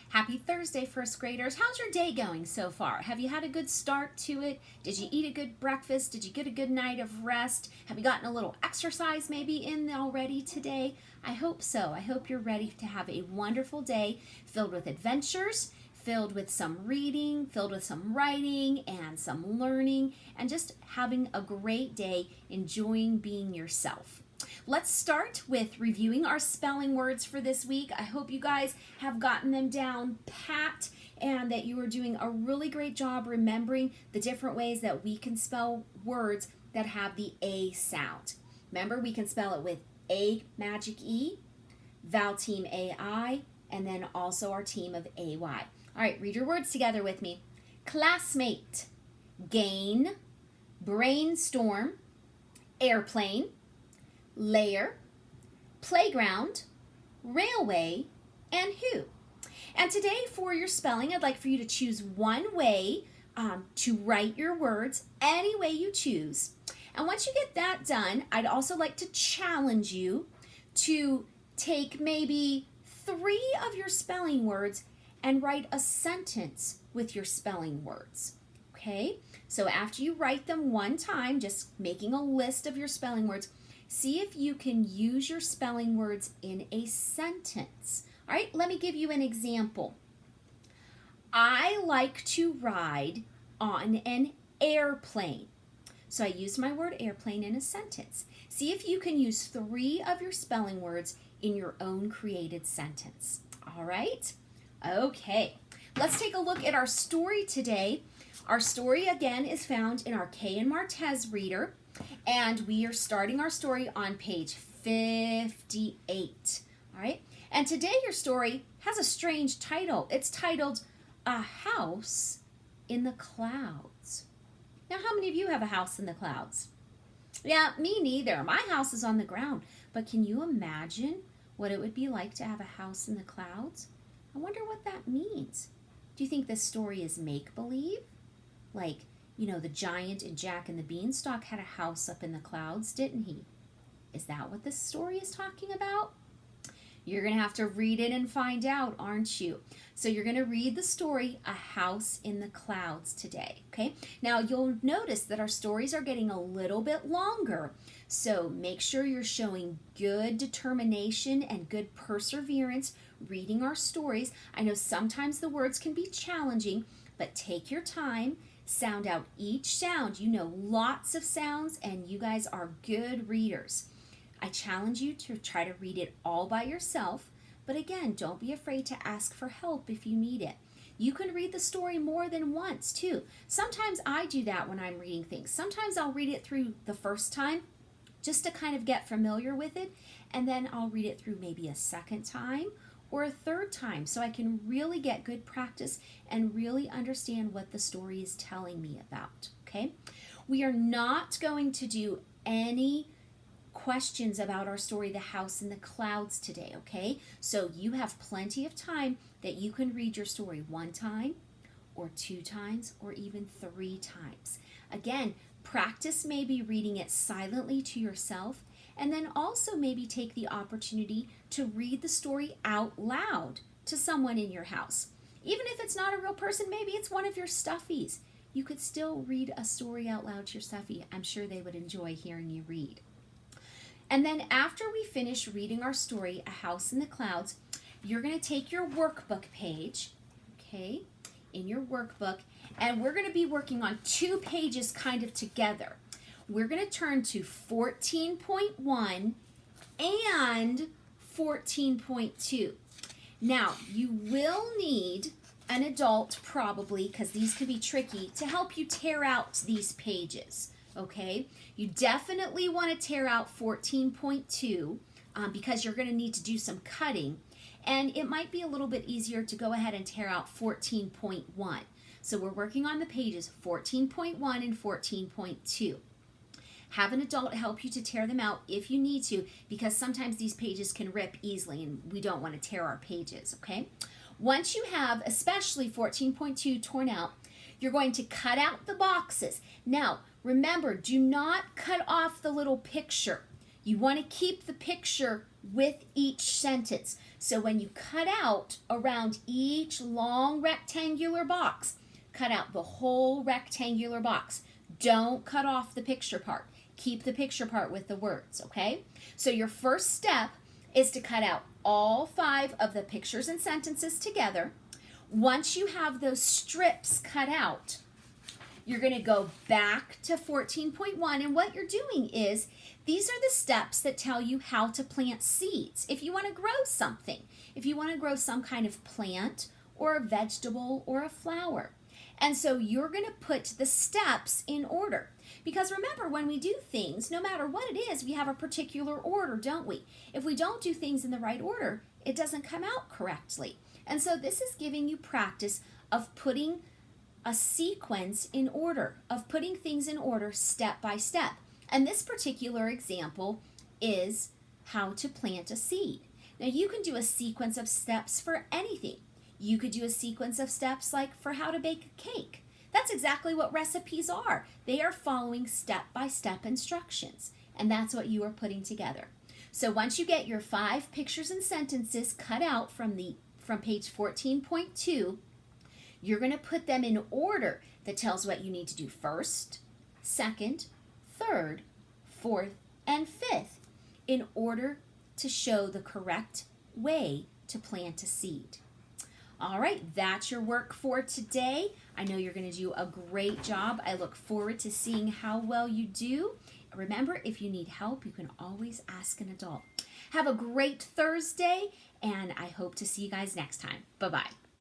Happy Thursday, first graders. How's your day going so far? Have you had a good start to it? Did you eat a good breakfast? Did you get a good night of rest? Have you gotten a little exercise maybe in already today? I hope so. I hope you're ready to have a wonderful day filled with adventures, filled with some reading, filled with some writing and some learning, and just having a great day enjoying being yourself. Let's start with reviewing our spelling words for this week. I hope you guys have gotten them down pat and that you are doing a really great job remembering the different ways that we can spell words that have the A sound. Remember, we can spell it with A magic E, vowel team AI, and then also our team of AY. All right, read your words together with me. Classmate, gain, brainstorm, airplane, layer, playground, railway, and who. And today for your spelling, I'd like for you to choose one way to write your words, any way you choose. And once you get that done, I'd also like to challenge you to take maybe 3 of your spelling words and write a sentence with your spelling words. Okay? So after you write them one time, just making a list of your spelling words, see if you can use your spelling words in a sentence. All right, let me give you an example. I like to ride on an airplane. So I used my word airplane in a sentence. See if you can use 3 of your spelling words in your own created sentence. All right? Okay, let's take a look at our story today. Our story, again, is found in our Kay and Martez reader. And we are starting our story on page 58. All right. And today your story has a strange title. It's titled A House in the Clouds. Now, how many of you have a house in the clouds? Yeah, me neither. My house is on the ground. But can you imagine what it would be like to have a house in the clouds? I wonder what that means. Do you think this story is make-believe? Like, you know, the giant in Jack and the Beanstalk had a house up in the clouds, didn't he? Is that what this story is talking about? You're going to have to read it and find out, aren't you? So you're going to read the story, A House in the Clouds, today, okay? Now, you'll notice that our stories are getting a little bit longer. So make sure you're showing good determination and good perseverance reading our stories. I know sometimes the words can be challenging, but take your time. Sound out each sound. You know lots of sounds, and you guys are good readers. I challenge you to try to read it all by yourself, but again, don't be afraid to ask for help if you need it. You can read the story more than once, too. Sometimes I do that when I'm reading things. Sometimes I'll read it through the first time just to kind of get familiar with it, and then I'll read it through maybe a second time or a third time so I can really get good practice and really understand what the story is telling me about, okay? We are not going to do any questions about our story, The House in the Clouds, today, okay? So you have plenty of time that you can read your story 1 time or 2 times or even 3 times. Again, practice maybe reading it silently to yourself, and then also maybe take the opportunity to read the story out loud to someone in your house. Even if it's not a real person, maybe it's one of your stuffies. You could still read a story out loud to your stuffy. I'm sure they would enjoy hearing you read. And then after we finish reading our story, A House in the Clouds, you're going to take your workbook page, okay, in your workbook, and we're going to be working on 2 pages kind of together. We're going to turn to 14.1 and 14.2. Now, you will need an adult probably, because these could be tricky, to help you tear out these pages, okay? You definitely want to tear out 14.2 because you're going to need to do some cutting, and it might be a little bit easier to go ahead and tear out 14.1. So we're working on the pages 14.1 and 14.2. Have an adult help you to tear them out if you need to, because sometimes these pages can rip easily and we don't want to tear our pages, okay? Once you have, especially 14.2 torn out, you're going to cut out the boxes. Now, remember, do not cut off the little picture. You want to keep the picture with each sentence. So when you cut out around each long rectangular box, cut out the whole rectangular box. Don't cut off the picture part. Keep the picture part with the words, okay? So your first step is to cut out all 5 of the pictures and sentences together. Once you have those strips cut out, you're going to go back to 14.1, and what you're doing is these are the steps that tell you how to plant seeds. If you want to grow something, if you want to grow some kind of plant or a vegetable or a flower. And so you're going to put the steps in order. Because remember, when we do things, no matter what it is, we have a particular order, don't we? If we don't do things in the right order, it doesn't come out correctly. And so this is giving you practice of putting a sequence in order, of putting things in order step by step. And this particular example is how to plant a seed. Now you can do a sequence of steps for anything. You could do a sequence of steps like for how to bake a cake. That's exactly what recipes are. They are following step-by-step instructions, and that's what you are putting together. So once you get your 5 pictures and sentences cut out from page 14.2, you're going to put them in order that tells what you need to do first, second, third, fourth, and fifth in order to show the correct way to plant a seed. All right, that's your work for today. I know you're going to do a great job. I look forward to seeing how well you do. Remember, if you need help, you can always ask an adult. Have a great Thursday, and I hope to see you guys next time. Bye-bye.